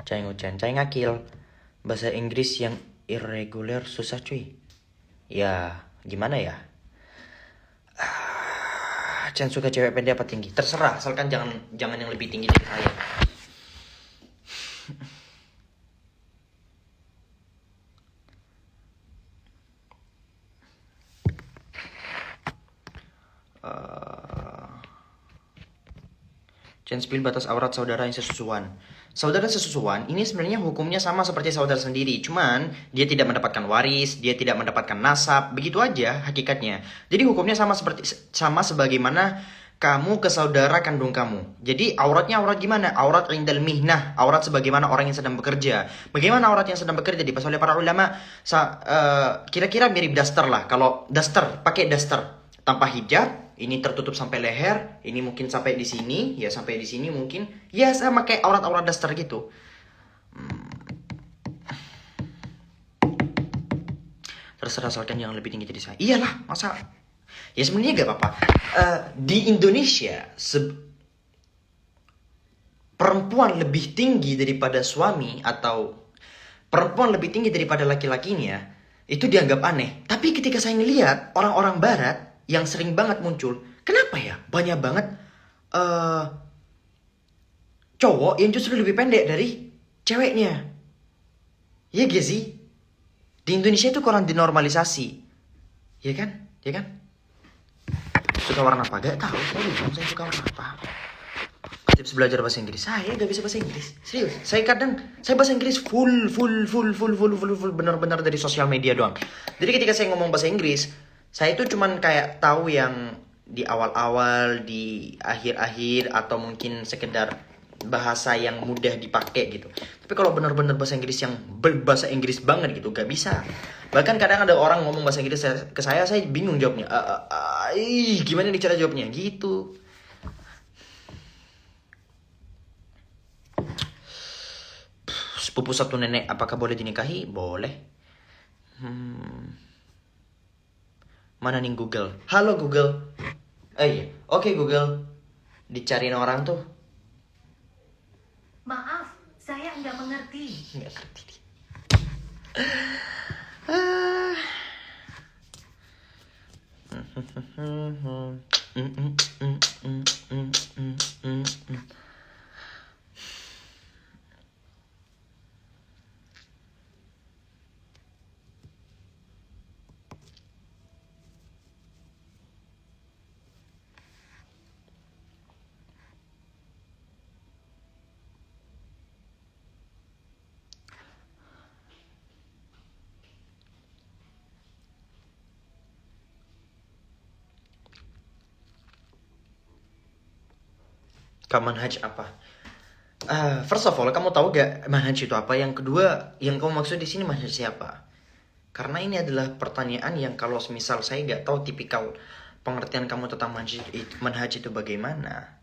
Cai ngucen, cai ngakil. Bahasa Inggris yang irregular susah cuy. Ya, gimana ya? Chan suka cewek pendek apa tinggi? Terserah, asalkan jangan yang lebih tinggi dari saya. Chan spill batas aurat saudara yang sesusuan. Saudara sesusuan ini sebenarnya hukumnya sama seperti saudara sendiri. Cuman dia tidak mendapatkan waris, dia tidak mendapatkan nasab. Begitu aja hakikatnya. Jadi hukumnya sama sebagaimana kamu ke saudara kandung kamu. Jadi auratnya aurat gimana? Aurat indal mihnah. Aurat sebagaimana orang yang sedang bekerja. Bagaimana aurat yang sedang bekerja dibahas oleh para ulama? Kira-kira mirip daster lah. Kalau daster, pakai daster tanpa hijab, ini tertutup sampai leher, ini mungkin sampai di sini, ya sampai di sini mungkin, ya sama kayak aurat-aurat daster gitu. Terserah asalkan yang lebih tinggi dari saya. Iyalah, masa? Ya sebenarnya gak apa-apa. Di Indonesia, perempuan lebih tinggi daripada suami atau perempuan lebih tinggi daripada laki-lakinya, itu dianggap aneh. Tapi ketika saya ngelihat orang-orang barat yang sering banget muncul, kenapa ya banyak banget cowok yang justru lebih pendek dari ceweknya? Ya gak sih? Di Indonesia itu kurang dinormalisasi. Ya kan? Ya kan? Suka warna apa? Gak tahu. Saya suka warna apa. Tips belajar bahasa Inggris. Saya gak bisa bahasa Inggris. Serius. Saya bahasa Inggris full benar-benar dari sosial media doang. Jadi ketika saya ngomong bahasa Inggris, saya itu cuman kayak tahu yang di awal-awal, di akhir-akhir, atau mungkin sekedar bahasa yang mudah dipakai gitu. Tapi kalau benar-benar bahasa Inggris yang berbahasa Inggris banget gitu, gak bisa. Bahkan kadang ada orang ngomong bahasa Inggris ke saya bingung jawabnya. Gimana nih cara jawabnya? Gitu. Sepupu satu nenek, apakah boleh dinikahi? Boleh. Mana nih Google? Halo Google. Iya. Oke Google. Dicariin orang tuh. Maaf, saya nggak mengerti. Nggak ngerti. Manhaj apa? First of all, kamu tahu gak manhaj itu apa? Yang kedua, yang kamu maksud di sini manhaj siapa? Karena ini adalah pertanyaan yang kalau misal saya gak tahu tipikal pengertian kamu tentang manhaj itu bagaimana,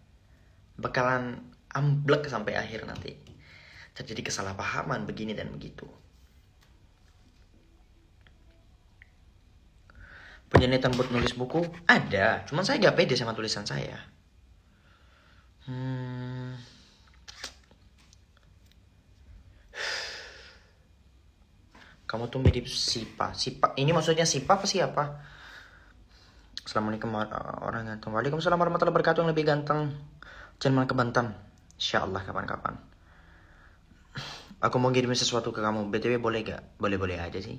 bakalan amblek sampai akhir nanti. Terjadi kesalahpahaman begini dan begitu. Punya niatan buat nulis buku? Ada, cuman saya gak pede sama tulisan saya. Kamu tuh mirip Sipa. Ini maksudnya Sipa apa siapa? Assalamualaikum orang ganteng. Waalaikumsalam warahmatullahi wabarakatuh. Yang lebih ganteng jangan malah ke Banten. Insyaallah kapan-kapan. Aku mau kirim sesuatu ke kamu. BTW boleh gak? Boleh-boleh aja sih.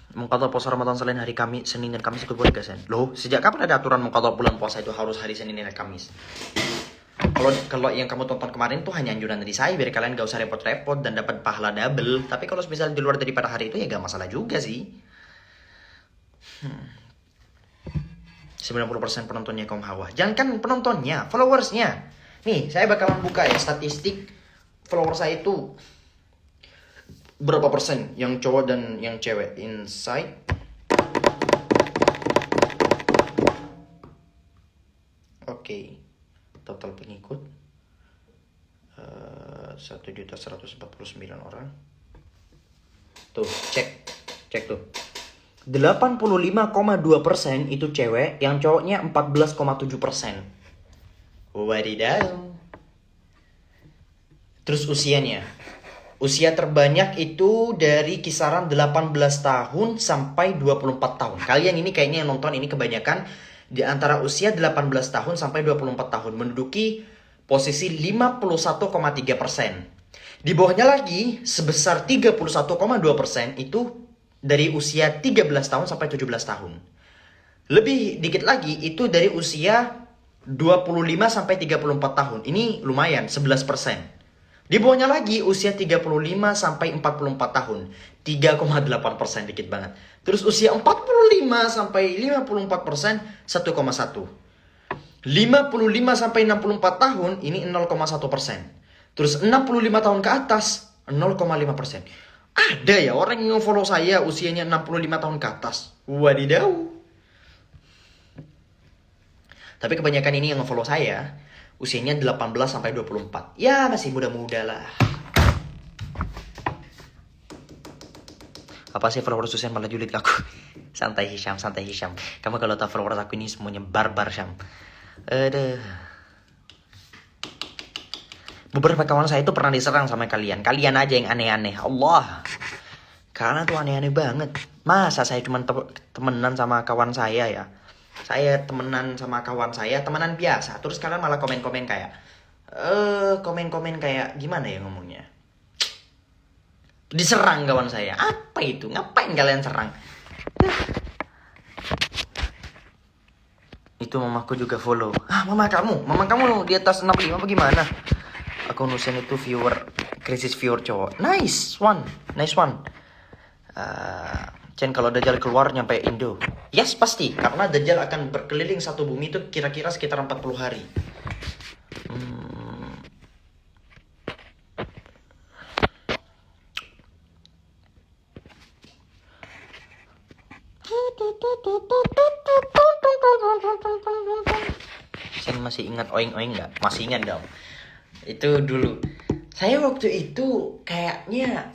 Mengqadha puasa Ramadan selain hari Kamis, Senin dan Kamis itu boleh gak, Sen? Loh, sejak kapan ada aturan mengqadha bulan puasa itu harus hari Senin dan Kamis? Kalau yang kamu tonton kemarin tuh hanya anjuran dari saya biar kalian gak usah repot-repot dan dapat pahala double. Tapi kalau misalnya di luar daripada hari itu ya gak masalah juga sih. 90% penontonnya kaum hawa. Jangan kan penontonnya, followersnya. Nih, saya bakalan buka ya statistik follower saya itu berapa persen yang cowok dan yang cewek. Insight. Oke. Total pengikut 1.149 orang. Tuh, cek tuh. 85,2% itu cewek, yang cowoknya 14,7%. Wadidaw. Terus usianya. Usia terbanyak itu dari kisaran 18 tahun sampai 24 tahun. Kalian ini kayaknya yang nonton ini kebanyakan di antara usia 18 tahun sampai 24 tahun. Menduduki posisi 51,3%. Di bawahnya lagi sebesar 31,2% itu dari usia 13 tahun sampai 17 tahun. Lebih dikit lagi itu dari usia 25 sampai 34 tahun. Ini lumayan 11%. Di bawahnya lagi usia 35 sampai 44 tahun. 3,8%, dikit banget. Terus usia 45 sampai 54%, 1,1. 55 sampai 64 tahun ini 0,1%. Terus 65 tahun ke atas 0,5%. Ada ya orang yang follow saya usianya 65 tahun ke atas. Wadidaw. Tapi kebanyakan ini yang follow saya usianya 18 sampai 24. Ya masih muda-muda lah. Apa sih followers Susan malah julid ke aku? Santai Hisham, santai Hisham. Kamu kalau tahu followers aku ini semuanya barbar Syam. Aduh. Beberapa kawan saya itu pernah diserang sama kalian. Kalian aja yang aneh-aneh. Allah. Karena tuh aneh-aneh banget. Masa saya cuma temenan sama kawan saya ya? Saya temenan sama kawan saya, temenan biasa. Terus kalian malah komen-komen kayak komen-komen kayak gimana ya ngomongnya? Diserang kawan saya. Apa itu? Ngapain kalian serang? Itu mamaku juga follow. Mama kamu di atas 65 apa gimana? Akun Husen itu krisis viewer cowok. Nice one. Chen, kalau Dajjal keluar nyampe Indo. Yes, pasti. Karena Dajjal akan berkeliling satu bumi itu kira-kira sekitar 40 hari. Chen masih ingat oing-oing nggak? Masih ingat dong. Itu dulu. Saya waktu itu kayaknya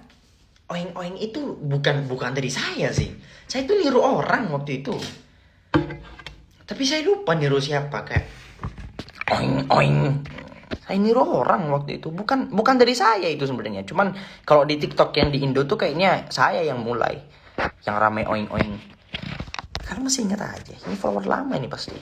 oing-oing itu bukan dari saya sih. Saya tuh niru orang waktu itu. Tapi saya lupa niru siapa kayak oing-oing. Saya niru orang waktu itu. Bukan dari saya itu sebenarnya. Cuman kalau di TikTok yang di Indo tuh kayaknya saya yang mulai. Yang rame oing-oing. Karena masih ingat aja. Ini follower lama ini pasti.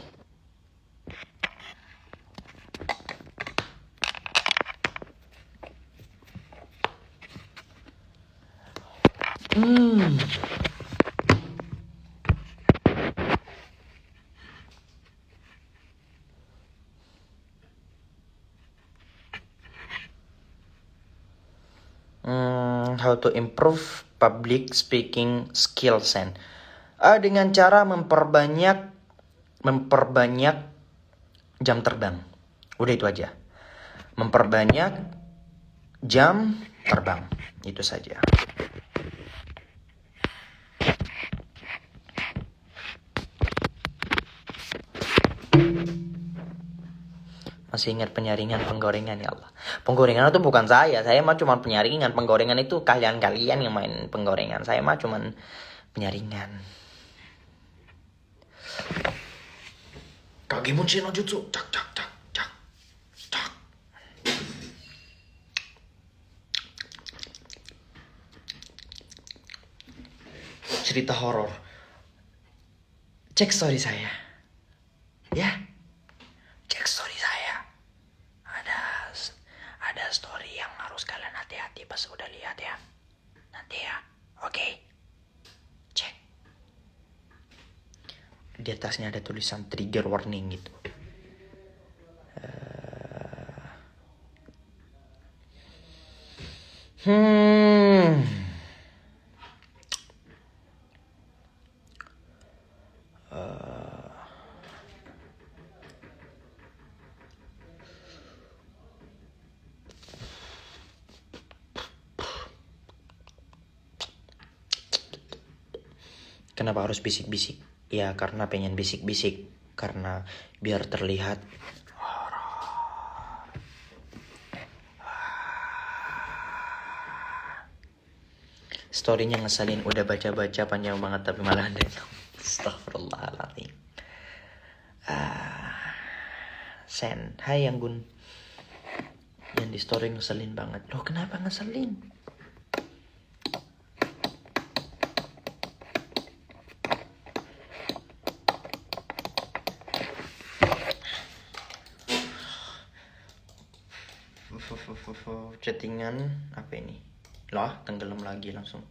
How to improve public speaking skills dengan cara memperbanyak jam terbang. Udah itu aja. Memperbanyak jam terbang. Itu saja. Masih ingat penyaringan penggorengan ya Allah. Penggorengan itu bukan saya mah cuma penyaringan. Penggorengan itu kalian yang main penggorengan. Saya mah cuma penyaringan. Kagebunshin no jutsu. Cak. Cerita horor. Cek story saya. Ya. Cek story saya. Ada story yang harus kalian hati-hati pas udah lihat ya. Nanti ya. Oke. Cek. Di atasnya ada tulisan trigger warning gitu. Kenapa harus bisik-bisik? Ya karena pengen bisik-bisik. Karena biar terlihat story-nya ngeselin. Udah baca-baca panjang banget tapi malah ada. Astagfirullahaladzim. Sen. Hai Anggun. Yang di story ngeselin banget. Loh kenapa ngeselin? Chattingan apa ini? Lah, tenggelam lagi langsung.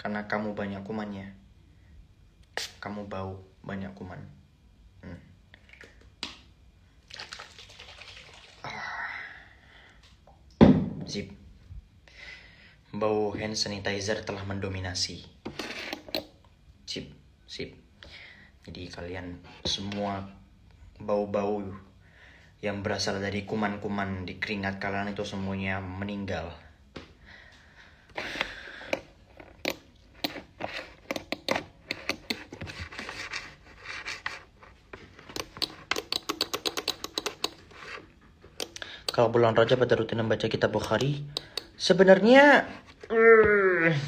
Karena kamu banyak kumannya. Kamu bau banyak kuman. Zip. Bau hand sanitizer telah mendominasi. Sip. Jadi kalian semua bau-bau yang berasal dari kuman-kuman di keringat kalian itu semuanya meninggal. Kalau bulan Rajab ada rutin membaca kitab Bukhari. Sebenarnya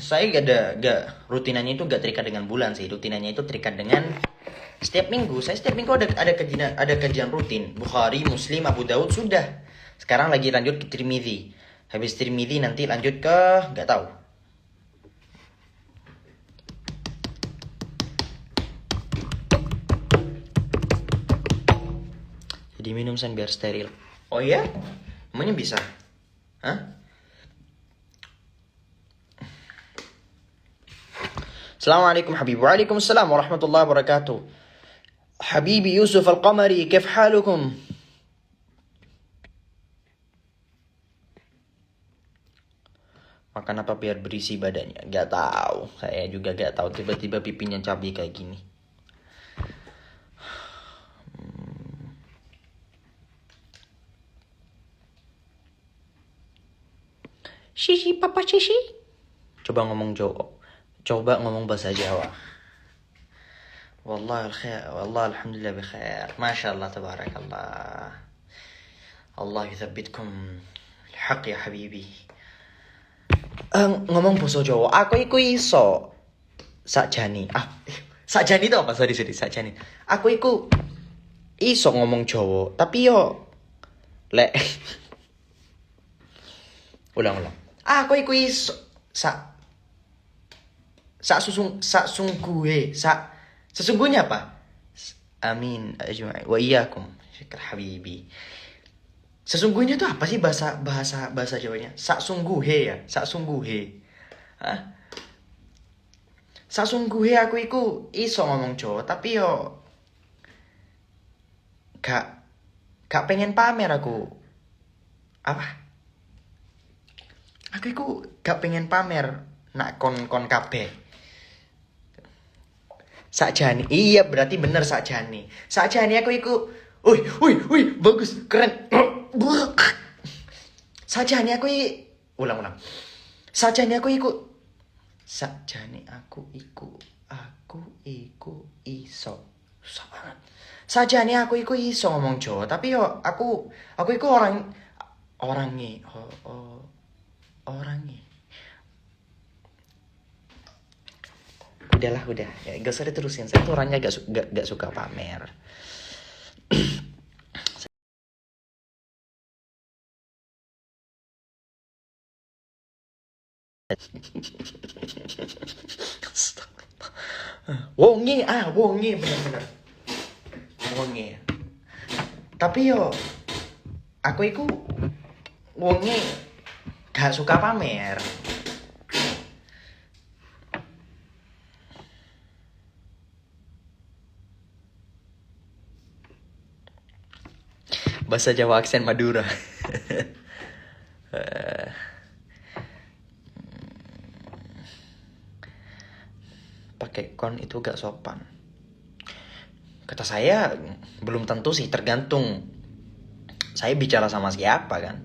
saya gak rutinannya itu gak terikat dengan bulan sih. Rutinannya itu terikat dengan setiap minggu. Saya setiap minggu ada kajian rutin. Bukhari, Muslim, Abu Daud sudah. Sekarang lagi lanjut ke Tirmidzi. Habis Tirmidzi nanti lanjut ke gak tahu. Jadi minum sen biar steril. Oh iya? Emangnya bisa? Hah? Assalamualaikum Habib. Waalaikumsalam warahmatullahi wabarakatuh. Habibi Yusuf Al-Qamari, kif halukum? Makan apa biar berisi badannya? Gak tahu. Saya juga gak tahu. Tiba-tiba pipinya cabai kayak gini. Shishi, papa shishi. Coba ngomong bahasa Jawa. Wallah alhamdulillah bikhair. Masya Allah, tabarakallah. Allah yuthabbitkum al-haq ya habibi. Ngomong bahasa Jawa, aku iku iso sakjane. Sakjane itu apa? Sorry, sakjane. Aku iku iso ngomong Jawa, tapi yo lek ulang. Aku iku iso sesungguhnya apa? Amin ajma'in wa iyyakum. Syukr habibi. Sesungguhnya itu apa sih bahasa Jawanya? Saksungguhe ya, saksungguhe. Hah? Saksungguhe aku iku iso ngomong Jawa, tapi yo gak pengen pamer aku. Apa? Aku iku gak pengen pamer nak kon kabeh. Sakjane. Iya, berarti bener sakjane. Sakjane aku iku, wih, bagus, keren. Sakjane aku ulang. Sakjane aku iku iso. Susah banget. Sakjane aku iku iso ngomong Jawa, tapi yo aku iku orangnya. Udah ya, gak usah diterusin. Saya tuh orangnya gak suka pamer. Wonge bener wonge. Tapi yo aku iku wonge gak suka pamer. Bahasa Jawa aksen Madura. Pakai kon itu gak sopan. Kata saya belum tentu sih, tergantung saya bicara sama siapa kan.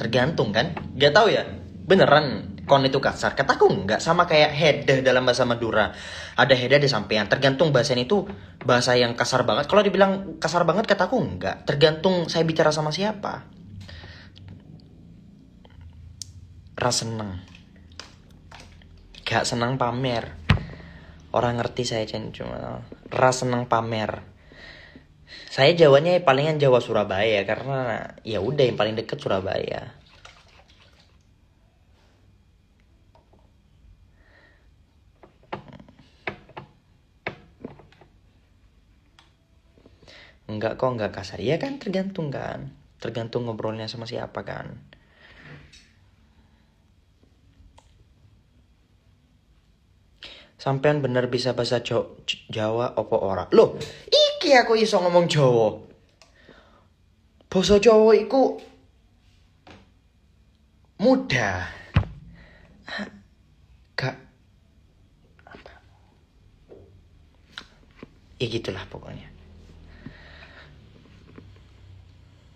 Tergantung kan? Gak tahu ya. Beneran kon itu kasar. Kataku enggak, sama kayak hede dalam bahasa Madura. Ada hede ada sampean. Tergantung bahasanya itu bahasa yang kasar banget. Kalau dibilang kasar banget kataku enggak. Tergantung saya bicara sama siapa. Ras seneng. Gak senang pamer. Orang ngerti saya cuma ras seneng pamer. Saya Jawanya palingan Jawa Surabaya karena ya udah yang paling deket Surabaya. Enggak kok, enggak kasar. Iya kan, tergantung kan. Tergantung ngobrolnya sama siapa kan. Sampean bener bisa bahasa Jawa opo ora? Loh, iki aku iso ngomong Jawa. Basa Jawa iku mudah. Gak apa. Ya gitulah pokoknya.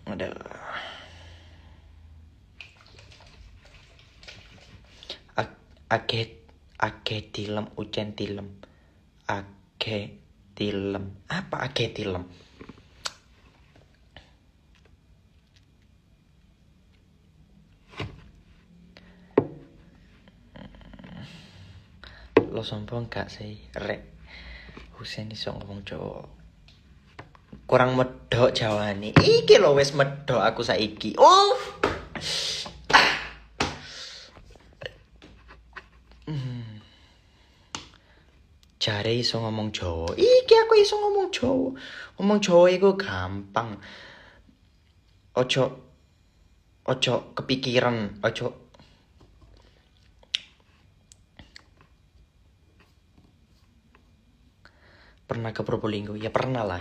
Ada ake tilem ucen tilem. Ake tilem. Apa ake tilem? Lo sombong gak sih? Rek Husen iso ngomong Jawa. Kurang medok Jawane. Iki lho wis medok aku saiki. Jare iso ngomong Jawa. Iki aku iso ngomong Jawa. Ngomong Jawa iku gampang. Ojo kepikiran, ojo pernah ke Probolinggo? Ya pernah lah.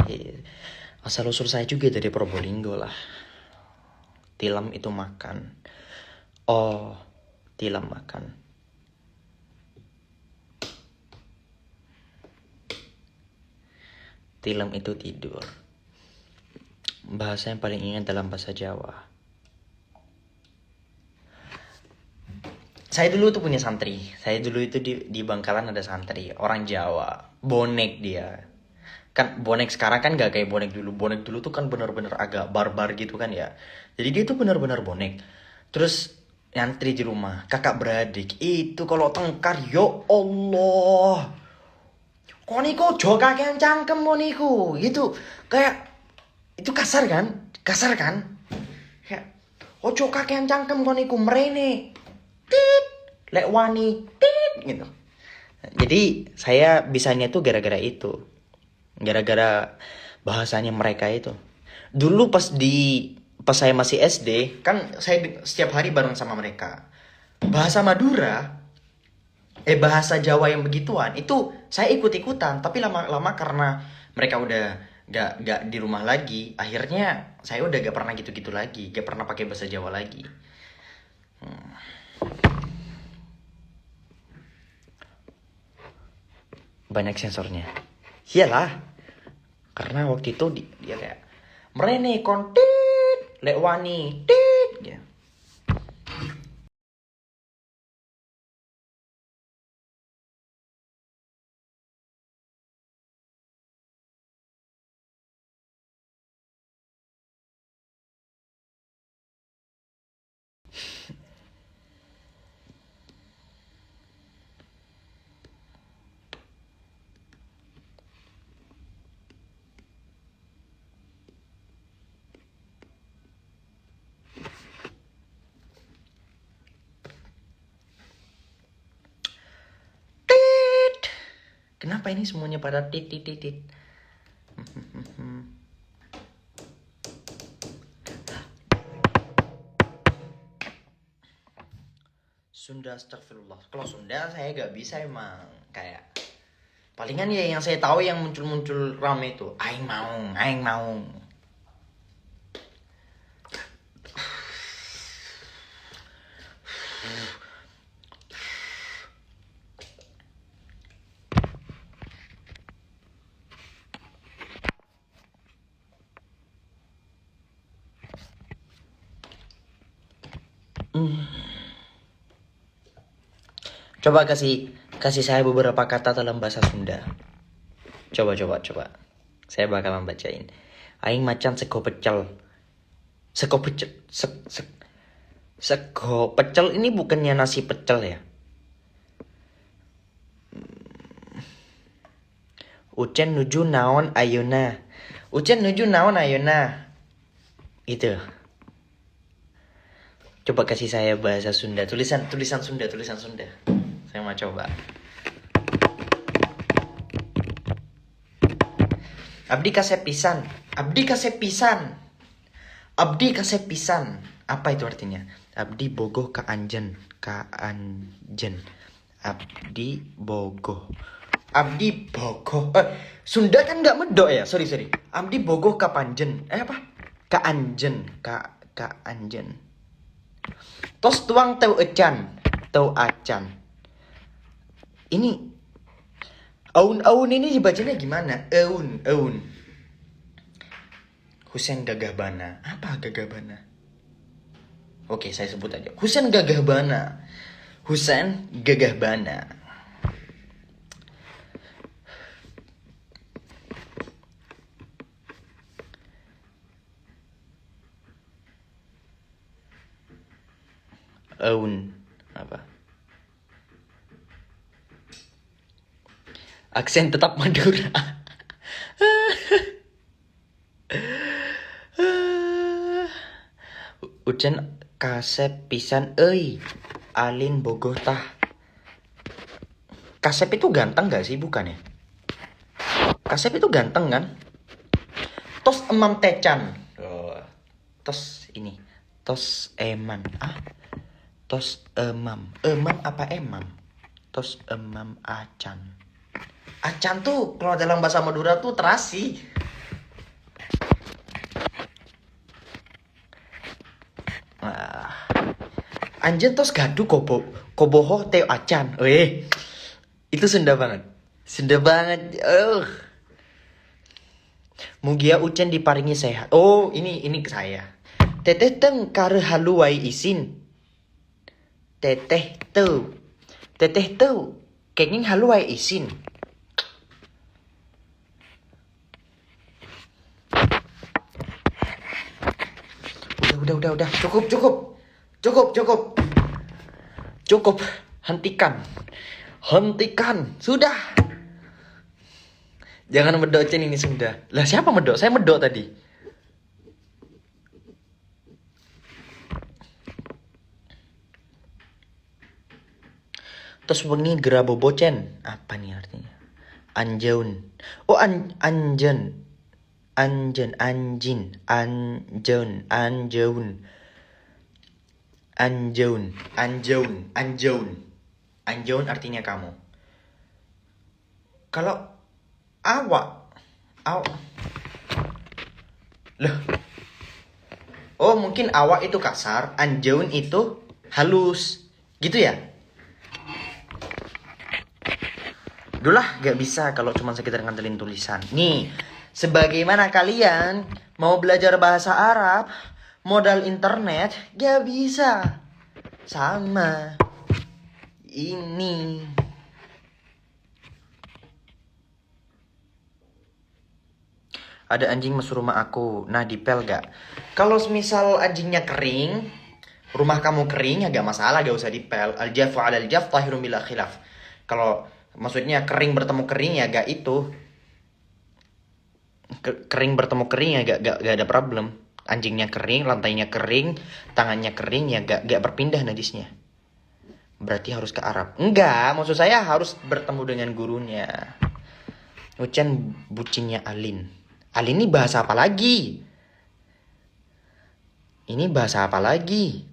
Asal usul saya juga dari Probolinggo lah. Tilam itu makan. Oh, tilam makan. Tilam itu tidur. Bahasa yang paling ingat dalam bahasa Jawa. Saya dulu tuh punya santri. Saya dulu itu di Bangkalan ada santri. Orang Jawa. Bonek dia. Kan bonek sekarang kan gak kayak bonek dulu. Bonek dulu tuh kan bener-bener agak barbar gitu kan ya. Jadi dia tuh bener-bener bonek. Terus nyantri di rumah. Kakak beradik. Itu kalau tengkar. Ya Allah. Kok niku jo kakean cangkem mo niku. Gitu. Kayak. Itu kasar kan? Kasar kan? Kayak. Ojo kakean cangkem kok niku. Merene. Tit. Lek wani. Tit. Gitu. Jadi saya bisanya tuh gara-gara itu. Gara-gara bahasanya mereka itu. Dulu pas saya masih SD, kan saya setiap hari bareng sama mereka. Bahasa Madura, bahasa Jawa yang begituan itu saya ikut-ikutan, tapi lama-lama karena mereka udah gak di rumah lagi, akhirnya saya udah gak pernah gitu-gitu lagi, gak pernah pakai bahasa Jawa lagi. Banyak sensornya. Iyalah. Karena waktu itu dia kayak merene kontit, lek wani, tit gitu. Tit. Kenapa ini semuanya pada tit tit tit tit? Sunda, astagfirullah. Kalau Sunda saya gak bisa emang. Kayak palingan ya yang saya tahu yang muncul-muncul rame itu aing maung, aing maung. Coba kasih saya beberapa kata dalam bahasa Sunda. Coba. Saya bakalan bacain. Aing macan sego pecel. Sego pecel. Sego pecel ini bukannya nasi pecel ya? Ucen nuju naon ayeuna. Ucen nuju naon ayeuna. Itu. Coba kasih saya bahasa Sunda. Tulisan Sunda. Saya mau coba. Abdi kasep pisan. Apa itu artinya? Abdi bogoh ka anjen. Abdi bogoh. Sunda kan nggak medok ya? Sorry. Abdi bogoh ka panjen. Apa? Ka anjen. Tos tuang teu acan. Ini aun ini dibacanya gimana? Aun. Husein Gagah Bana. Apa Gagah Bana? Oke, saya sebut aja. Husein Gagah Bana. Aun. Apa? Aksen tetap Madura. Ucen kasep pisan euy. Alin bogoh tah. Kasep itu ganteng gak sih? Bukan ya? Kasep itu ganteng kan? Tos emam tecan. Tos ini. Tos eman. Tos emam. Emam apa emam? Tos emam acan. Acan tuh kalau dalam bahasa Madura tuh terasi. Anjen tos gaduh koboho teo acan. Itu Sunda banget. Mugia Ucen diparingi sehat. Oh, ini ke saya. Teteh teng kare haluai isin. Teteh tuh kenging haluai isin. Udah. Cukup. Hentikan. Sudah. Jangan medok Cen, ini sudah. Lah siapa medok? Saya medok tadi. Terus bengi gera bobocen. Apa nih artinya? Anjeun. Oh anjeun. Anjeun. Anjeun artinya kamu. Kalau awak. Loh. Oh, mungkin awak itu kasar, anjeun itu halus. Gitu ya? Dulah, gak bisa kalau cuma sekedar ngandelin tulisan. Nih, sebagaimana kalian mau belajar bahasa Arab, modal internet, gak bisa. Sama. Ini. Ada anjing masuk rumah aku. Nah, dipel gak? Kalau misal anjingnya kering, rumah kamu kering ya gak masalah, gak usah dipel. Al-jafu 'alal jaf tahirun bila khilaf. Kalau maksudnya kering bertemu kering ya gak itu. Kering bertemu kering ya gak ada problem. Anjingnya kering, lantainya kering, tangannya kering ya gak berpindah najisnya. Berarti harus ke Arab. Enggak, maksud saya harus bertemu dengan gurunya. Ucen bucinnya Alin. Alin ini bahasa apa lagi? Ini bahasa apa lagi?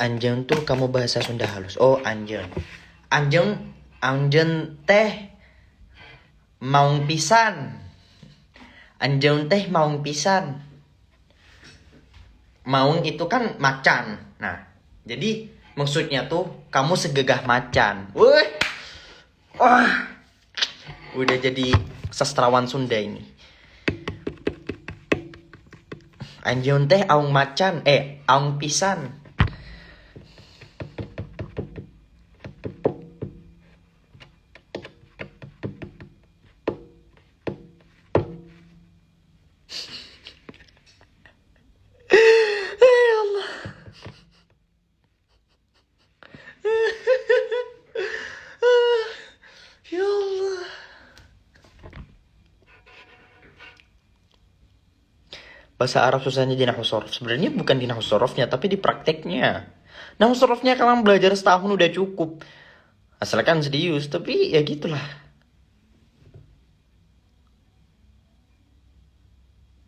Anjeun tuh kamu bahasa Sunda halus. Oh, anjeun. Anjeun teh maung pisan. Anjeun teh maung pisan. Maung itu kan macan. Nah, jadi maksudnya tuh kamu segegah macan. Wah. Udah jadi sastrawan Sunda ini. Anjeun teh aung macan, aung pisan. Ya Allah. Ya Allah. Bahasa Arab susahnya di nahwu sorof. Sebenarnya bukan di nahwu sorofnya, tapi di prakteknya. Nahwu sorofnya kalian belajar setahun udah cukup. Asalkan serius, tapi ya gitulah.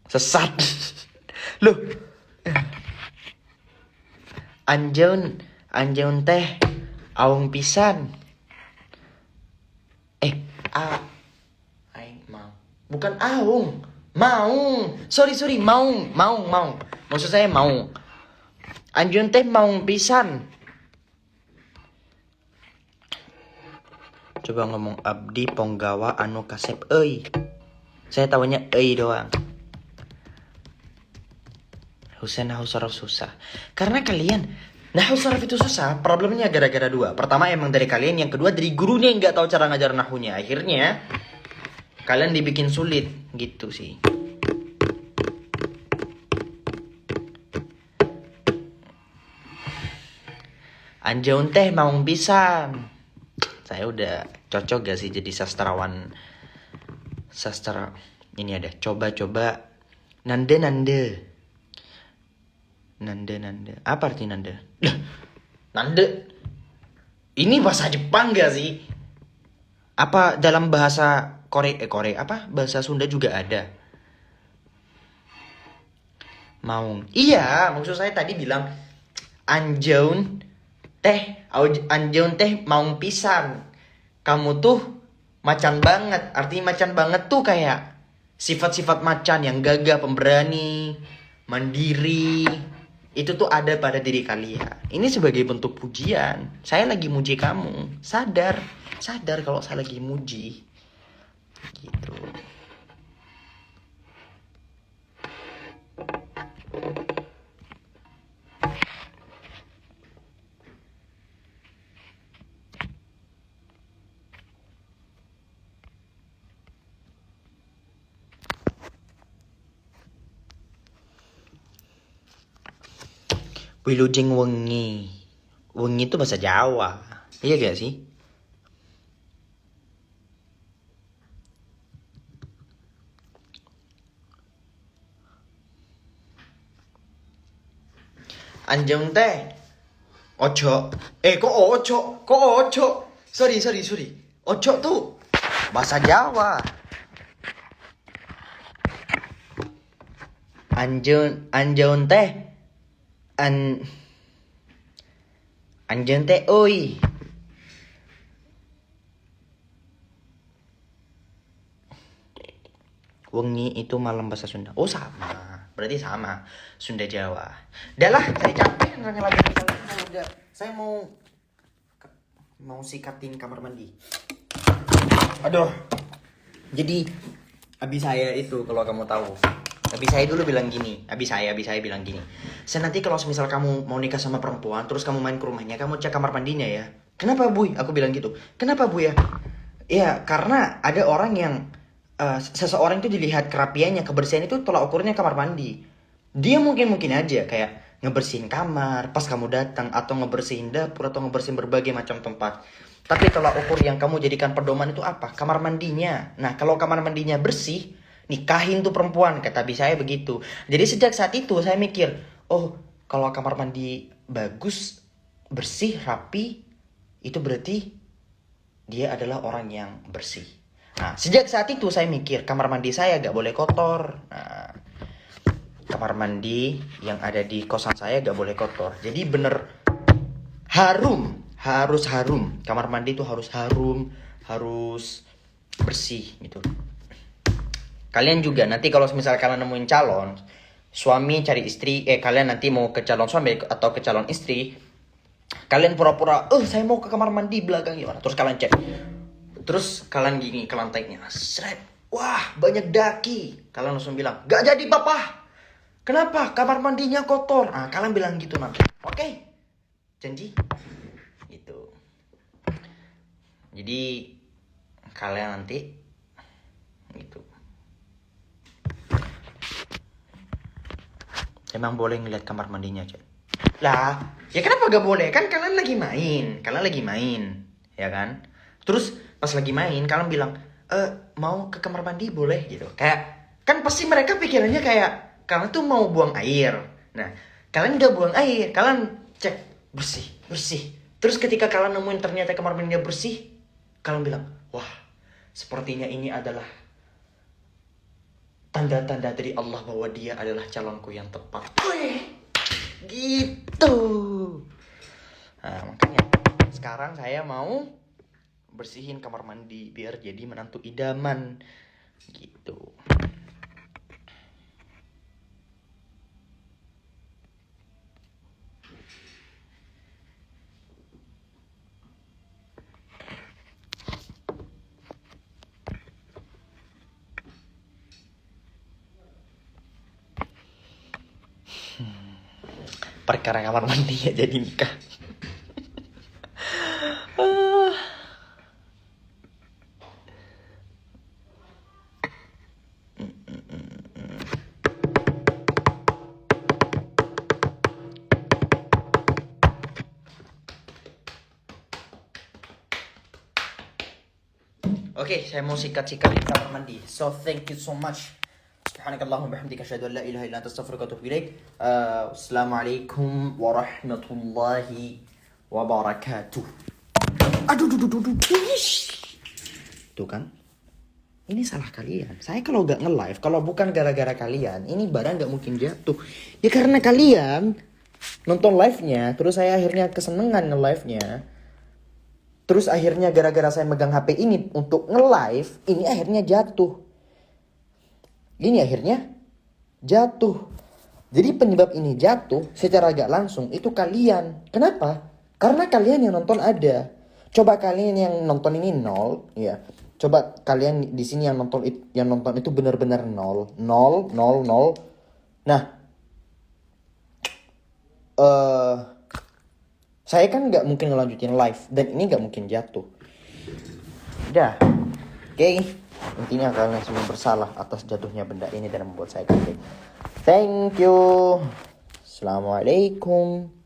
Sesat. Loh. Anjeun teh aung pisan. Aing mau. Bukan aung. Maung. Sorry, maung. Maksud saya maung. Anjeun teh maung pisan. Coba ngomong abdi ponggawa anu kasep euy. Saya tahunya euy doang. Husain nahwu sorof susah. Karena kalian nahwu sorof itu susah, problemnya gara-gara dua. Pertama emang dari kalian, yang kedua dari gurunya yang nggak tahu cara ngajar nahwunya. Akhirnya kalian dibikin sulit gitu sih. Anjeun teh maung pisan. Saya udah cocok gak sih jadi sastrawan sastra ini ada. Coba nande. Apa arti nande? Lah, nande. Ini bahasa Jepang gak sih? Apa dalam bahasa Korea apa? Bahasa Sunda juga ada. Maung. Iya, maksud saya tadi bilang anjeun teh maung pisan. Kamu tuh macan banget. Artinya macan banget tuh kayak sifat-sifat macan yang gagah, pemberani, mandiri. Itu tuh ada pada diri kalian. Ini sebagai bentuk pujian. Saya lagi muji kamu. Sadar kalau saya lagi muji. Gitu. Wilujeng wengi. Wengi itu bahasa Jawa. Iya gak sih? Anjeun teh ojo. Kok ojo? Sorry. Ojo tuh bahasa Jawa. Anjeun teh anjeun teh euy. Wengi itu malam bahasa Sunda. Oh sama, berarti sama. Sunda Jawa. Udah lah, saya capek ngelakuin kalian. Udah, saya mau sikatin kamar mandi. Aduh. Jadi abi saya itu kalau kamu tahu. Abi saya dulu bilang gini. Abi saya bilang gini. Saya nanti kalau misal kamu mau nikah sama perempuan, terus kamu main ke rumahnya, kamu cek kamar mandinya ya. Kenapa Buy? Aku bilang gitu. Kenapa Bu ya? Ya karena ada orang yang seseorang itu dilihat kerapiannya, kebersihan itu tolak ukurnya kamar mandi. Dia mungkin aja kayak ngebersihin kamar pas kamu datang, atau ngebersihin dapur, atau ngebersihin berbagai macam tempat. Tapi tolak ukur yang kamu jadikan pedoman itu apa? Kamar mandinya. Nah kalau kamar mandinya bersih, nikahin tuh perempuan, kata abi saya begitu. Jadi sejak saat itu saya mikir, oh kalau kamar mandi bagus, bersih, rapi, itu berarti dia adalah orang yang bersih. Nah, sejak saat itu saya mikir kamar mandi saya gak boleh kotor. Nah, kamar mandi yang ada di kosan saya gak boleh kotor. Jadi bener harus harum. Kamar mandi itu harus harum, harus bersih gitu. Kalian juga nanti kalau misal kalian nemuin calon suami cari istri, kalian nanti mau ke calon suami atau ke calon istri, kalian pura-pura, saya mau ke kamar mandi belakang gimana? Terus kalian cek. Terus kalian gini ke lantainya, seret. Wah, banyak daki. Kalian langsung bilang, gak jadi papa. Kenapa? Kamar mandinya kotor. Ah, kalian bilang gitu nanti. Oke? Janji? Gitu. Jadi kalian nanti gitu. Emang boleh ngeliat kamar mandinya, Cek? Lah, ya kenapa gak boleh? Kan kalian lagi main. Kalian lagi main. Ya kan? Terus pas lagi main, kalian bilang, mau ke kamar mandi boleh gitu. Kayak, kan pasti mereka pikirannya kayak, kalian tuh mau buang air. Nah, kalian gak buang air. Kalian cek, bersih, bersih. Terus ketika kalian nemuin ternyata kamar mandinya bersih, kalian bilang, wah, sepertinya ini adalah tanda-tanda dari Allah bahwa dia adalah calonku yang tepat. Wih, gitu. Nah, makanya sekarang saya mau bersihin kamar mandi biar jadi menantu idaman. Gitu. Perkara kamar mandi ya jadi nikah. Oke, saya mau sikat-sikat di kamar mandi. So thank you so much. Subhanakallahumma bihamdika asyhadu an la ilaha illa anta astaghfiruka wa atubu ilaik. Assalamualaikum warahmatullahi wabarakatuh. Aduh, duh, duh, duh, duh. Tuh kan? Ini salah kalian. Saya kalau gak nge-live, kalau bukan gara-gara kalian, ini barang gak mungkin jatuh. Ya karena kalian nonton live-nya, terus saya akhirnya kesenengan nge-live-nya. Terus akhirnya gara-gara saya megang HP ini untuk nge-live, ini akhirnya jatuh. Ini akhirnya jatuh. Jadi penyebab ini jatuh secara gak langsung itu kalian. Kenapa? Karena kalian yang nonton ada. Coba kalian yang nonton ini 0, ya. Coba kalian di sini yang nonton itu benar-benar 0, 0, 0, 0. Nah, saya kan nggak mungkin ngelanjutin live dan ini nggak mungkin jatuh. Udah, oke. Intinya kalian semua bersalah atas jatuhnya benda ini dan membuat saya kaget. Thank you. Assalamualaikum.